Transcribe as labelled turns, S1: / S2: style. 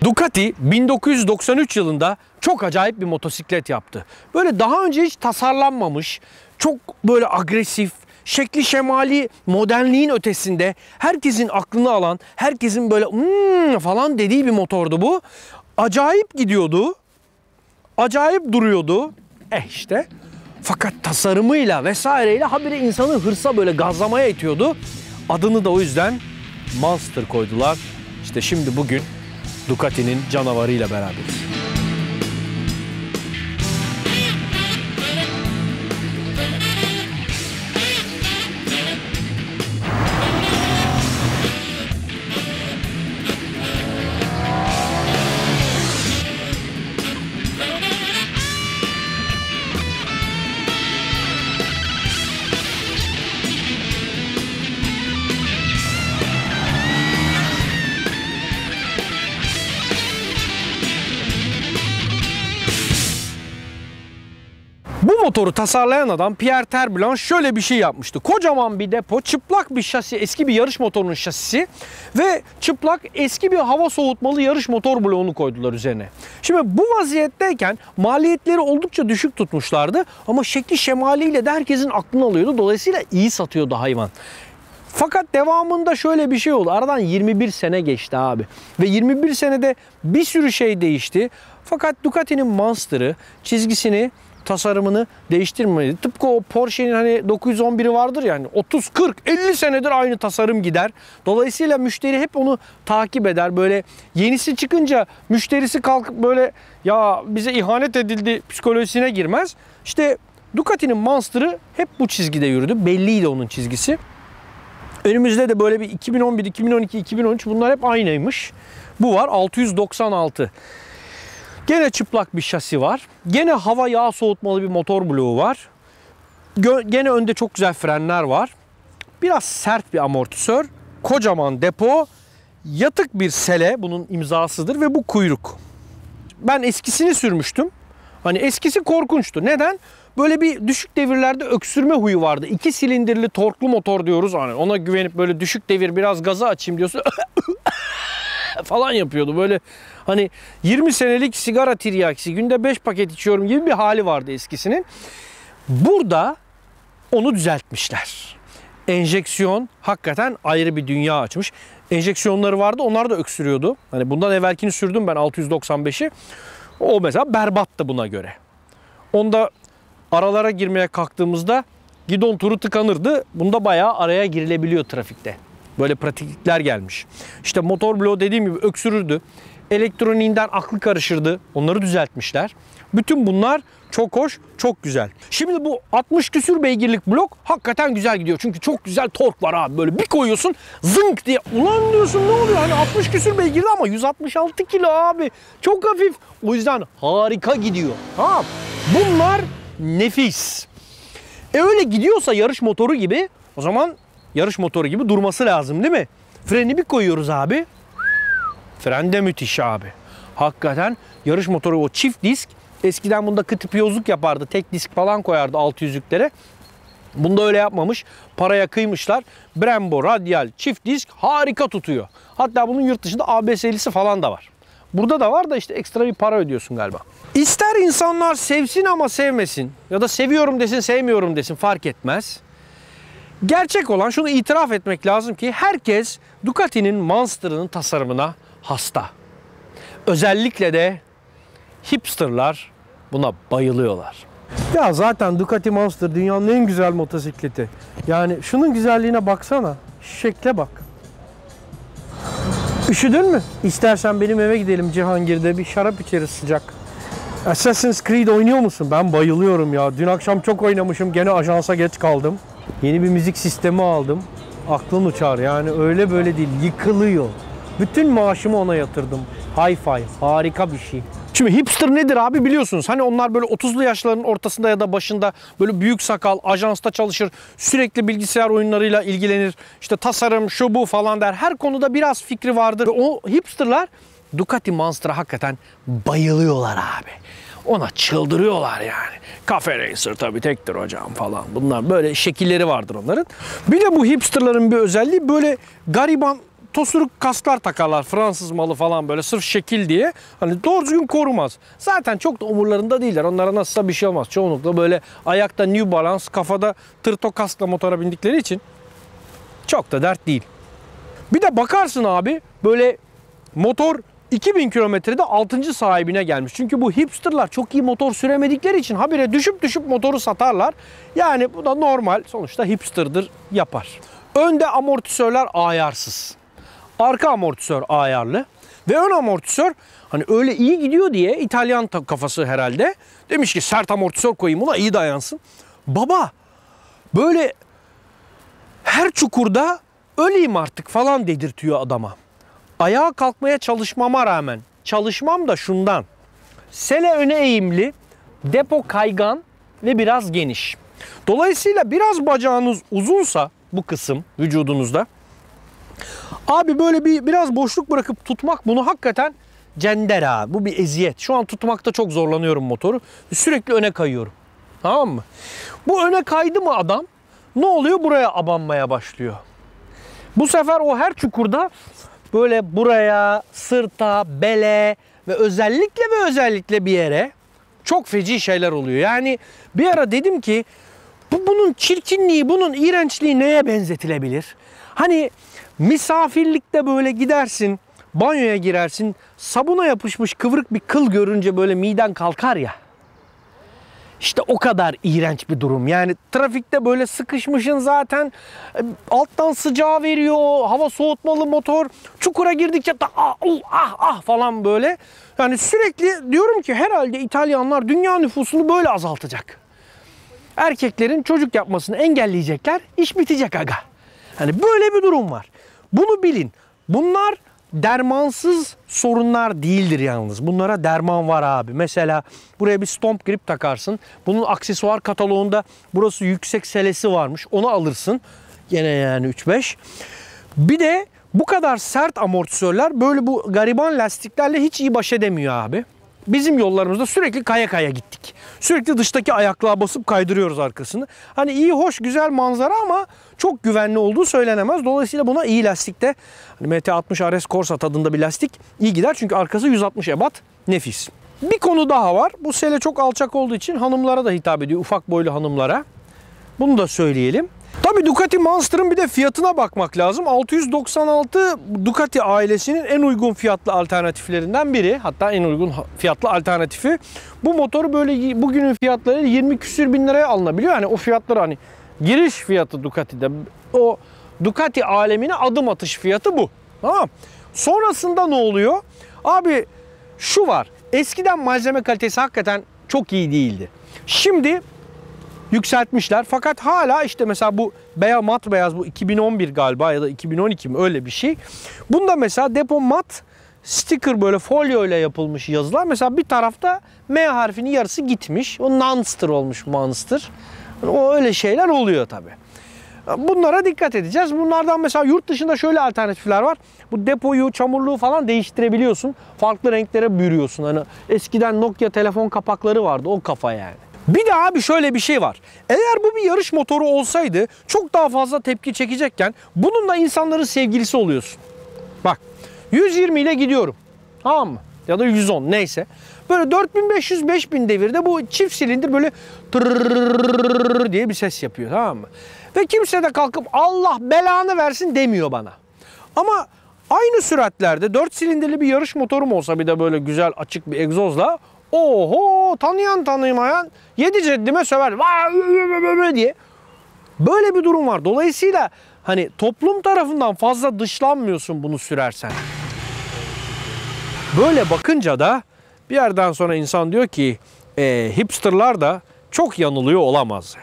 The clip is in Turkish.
S1: Ducati 1993 yılında çok acayip bir motosiklet yaptı. Böyle daha önce hiç tasarlanmamış, çok böyle agresif, şekli şemali modernliğin ötesinde herkesin aklını alan, herkesin böyle falan dediği bir motordu bu. Acayip gidiyordu, acayip duruyordu. İşte. Fakat tasarımıyla vesaireyle habire insanı hırsa böyle gazlamaya itiyordu. Adını da o yüzden Monster koydular. İşte şimdi bugün Ducati'nin canavarıyla beraberiz. Bu motoru tasarlayan adam Pierre Terblanche şöyle bir şey yapmıştı. Kocaman bir depo, çıplak bir şasi, eski bir yarış motorunun şasisi ve çıplak eski bir hava soğutmalı yarış motor bloğunu koydular üzerine. Şimdi bu vaziyetteyken maliyetleri oldukça düşük tutmuşlardı ama şekli şemaliyle de herkesin aklını alıyordu. Dolayısıyla iyi satıyordu hayvan. Fakat devamında şöyle bir şey oldu. Aradan 21 sene geçti abi. Ve 21 senede bir sürü şey değişti. Fakat Ducati'nin Monster'ı çizgisini, tasarımını değiştirmedi. Tıpkı o Porsche'nin hani 911'i vardır yani 30, 40, 50 senedir aynı tasarım gider. Dolayısıyla müşteri hep onu takip eder. Böyle yenisi çıkınca müşterisi kalkıp böyle ya bize ihanet edildi psikolojisine girmez. İşte Ducati'nin Monster'ı hep bu çizgide yürüdü. Belliydi onun çizgisi. Önümüzde de böyle bir 2011, 2012, 2013 bunlar hep aynıymış. Bu var 696. Gene çıplak bir şasi var. Gene hava yağ soğutmalı bir motor bloğu var. Gene önde çok güzel frenler var. Biraz sert bir amortisör. Kocaman depo. Yatık bir sele bunun imzasıdır ve bu kuyruk. Ben eskisini sürmüştüm. Hani eskisi korkunçtu. Neden? Böyle bir düşük devirlerde öksürme huyu vardı. 2 silindirli torklu motor diyoruz. Hani ona güvenip böyle düşük devir biraz gazı açayım diyorsun. falan yapıyordu. Böyle hani 20 senelik sigara tiryakisi, günde 5 paket içiyorum gibi bir hali vardı eskisinin. Burada onu düzeltmişler. Enjeksiyon hakikaten ayrı bir dünya açmış. Enjeksiyonları vardı, onlar da öksürüyordu. Hani bundan evvelkini sürdüm ben 695'i. O mesela berbattı buna göre. Onda aralara girmeye kalktığımızda gidon turu tıkanırdı. Bunda bayağı araya girilebiliyor trafikte. Böyle pratiklikler gelmiş. İşte motor bloğu dediğim gibi öksürürdü. Elektroniğinden aklı karışırdı. Onları düzeltmişler. Bütün bunlar çok hoş, çok güzel. Şimdi bu 60 küsür beygirlik blok hakikaten güzel gidiyor. Çünkü çok güzel tork var abi. Böyle bir koyuyorsun zınk diye. Ulan diyorsun ne oluyor? Hani 60 küsür beygirli ama 166 kilo abi. Çok hafif. O yüzden harika gidiyor. Ha, bunlar nefis. Öyle gidiyorsa yarış motoru gibi o zaman yarış motoru gibi durması lazım değil mi? Freni bir koyuyoruz abi. Fren de müthiş abi. Hakikaten yarış motoru o çift disk. Eskiden bunda kıtıpiyozluk yapardı. Tek disk falan koyardı 600'lüklere. Bunda öyle yapmamış. Paraya kıymışlar. Brembo, radyal, çift disk harika tutuyor. Hatta bunun yurt dışında ABS'lisi falan da var. Burada da var da işte ekstra bir para ödüyorsun galiba. İster insanlar sevsin ama sevmesin. Ya da seviyorum desin, sevmiyorum desin fark etmez. Gerçek olan şunu itiraf etmek lazım ki herkes Ducati'nin Monster'ının tasarımına hasta. Özellikle de hipsterlar buna bayılıyorlar. Ya zaten Ducati Monster dünyanın en güzel motosikleti. Yani şunun güzelliğine baksana. Şu şekle bak. Üşüdün mü? İstersen benim eve gidelim Cihangir'de bir şarap içeriz sıcak. Assassin's Creed oynuyor musun? Ben bayılıyorum ya. Dün akşam çok oynamışım. Gene ajansa geç kaldım. Yeni bir müzik sistemi aldım. Aklın uçar yani öyle böyle değil. Yıkılıyor. Bütün maaşımı ona yatırdım. Hi-Fi. Harika bir şey. Şimdi hipster nedir abi biliyorsunuz. Hani onlar böyle 30'lu yaşların ortasında ya da başında böyle büyük sakal, ajansta çalışır. Sürekli bilgisayar oyunlarıyla ilgilenir. İşte tasarım, şu bu falan der. Her konuda biraz fikri vardır. O hipsterlar Ducati Monster'a hakikaten bayılıyorlar abi. Ona çıldırıyorlar yani. Cafe Racer tabii tektir hocam falan. Bunlar böyle şekilleri vardır onların. Bir de bu hipsterların bir özelliği böyle gariban tosuruk kasklar takarlar. Fransız malı falan böyle sırf şekil diye. Hani doğru düzgün korumaz. Zaten çok da umurlarında değiller. Onlara nasılsa bir şey olmaz. Çoğunlukla böyle ayakta New Balance, kafada tırto kaskla motora bindikleri için çok da dert değil. Bir de bakarsın abi böyle motor 2000 kilometrede 6. sahibine gelmiş. Çünkü bu hipsterlar çok iyi motor süremedikleri için habire düşüp motoru satarlar. Yani bu da normal. Sonuçta hipsterdir, yapar. Önde amortisörler ayarsız. Arka amortisör ayarlı. Ve ön amortisör hani öyle iyi gidiyor diye İtalyan kafası herhalde. Demiş ki sert amortisör koyayım buna, iyi dayansın. Baba böyle her çukurda öleyim artık falan dedirtiyor adama. Ayağa kalkmaya çalışmama rağmen, çalışmam da şundan: sele öne eğimli, depo kaygan ve biraz geniş. Dolayısıyla biraz bacağınız uzunsa bu kısım vücudunuzda, abi böyle biraz boşluk bırakıp tutmak bunu hakikaten cender. Bu bir eziyet. Şu an tutmakta çok zorlanıyorum motoru. Sürekli öne kayıyorum. Tamam mı? Bu öne kaydı mı adam, ne oluyor? Buraya abanmaya başlıyor. Bu sefer o her çukurda böyle buraya, sırta, bele ve özellikle bir yere çok feci şeyler oluyor. Yani bir ara dedim ki bunun çirkinliği, bunun iğrençliği neye benzetilebilir? Hani misafirlikte böyle gidersin, banyoya girersin, sabuna yapışmış kıvrık bir kıl görünce böyle miden kalkar ya. İşte o kadar iğrenç bir durum. Yani trafikte böyle sıkışmışsın zaten, alttan sıcağı veriyor, hava soğutmalı motor, çukura girdikçe da ah falan böyle. Yani sürekli diyorum ki herhalde İtalyanlar dünya nüfusunu böyle azaltacak. Erkeklerin çocuk yapmasını engelleyecekler, iş bitecek aga. Hani böyle bir durum var. Bunu bilin. Bunlar dermansız sorunlar değildir yalnız. Bunlara derman var abi. Mesela buraya bir stomp grip takarsın. Bunun aksesuar kataloğunda burası yüksek selesi varmış. Onu alırsın. Gene yani 3-5. Bir de bu kadar sert amortisörler böyle bu gariban lastiklerle hiç iyi baş edemiyor abi. Bizim yollarımızda sürekli kaya gittik. Sürekli dıştaki ayaklığa basıp kaydırıyoruz arkasını. Hani iyi, hoş, güzel manzara ama çok güvenli olduğu söylenemez. Dolayısıyla buna iyi lastikte, hani MT60 RS Corsa tadında bir lastik iyi gider. Çünkü arkası 160 ebat, nefis. Bir konu daha var. Bu sele çok alçak olduğu için hanımlara da hitap ediyor. Ufak boylu hanımlara. Bunu da söyleyelim. Tabii Ducati Monster'ın bir de fiyatına bakmak lazım. 696 Ducati ailesinin en uygun fiyatlı alternatiflerinden biri. Hatta en uygun fiyatlı alternatifi. Bu motoru böyle bugünün fiyatları 20 küsür bin liraya alınabiliyor. Yani o fiyatları, hani giriş fiyatı Ducati'de. O Ducati alemine adım atış fiyatı bu. Tamam. Sonrasında ne oluyor? Abi şu var. Eskiden malzeme kalitesi hakikaten çok iyi değildi. Şimdi yükseltmişler. Fakat hala işte mesela bu mat beyaz, bu 2011 galiba ya da 2012 mi, öyle bir şey. Bunda mesela depo mat sticker, böyle folyo ile yapılmış yazılar. Mesela bir tarafta M harfinin yarısı gitmiş. O Monster olmuş, Monster. O öyle şeyler oluyor tabii. Bunlara dikkat edeceğiz. Bunlardan mesela yurt dışında şöyle alternatifler var. Bu depoyu, çamurluğu falan değiştirebiliyorsun. Farklı renklere bürüyorsun. Hani eskiden Nokia telefon kapakları vardı, o kafa yani. Bir de abi şöyle bir şey var. Eğer bu bir yarış motoru olsaydı çok daha fazla tepki çekecekken bununla insanların sevgilisi oluyorsun. Bak 120 ile gidiyorum. Tamam mı? Ya da 110 neyse. Böyle 4500-5000 devirde bu çift silindir böyle tırrrr diye bir ses yapıyor, tamam mı? Ve kimse de kalkıp Allah belanı versin demiyor bana. Ama aynı süratlerde 4 silindirli bir yarış motorum olsa, bir de böyle güzel açık bir egzozla, oho, tanıyan tanımayan 7 ceddime söver diye. Böyle bir durum var. Dolayısıyla hani toplum tarafından fazla dışlanmıyorsun bunu sürersen. Böyle bakınca da bir yerden sonra insan diyor ki hipsterlar da çok yanılıyor olamaz.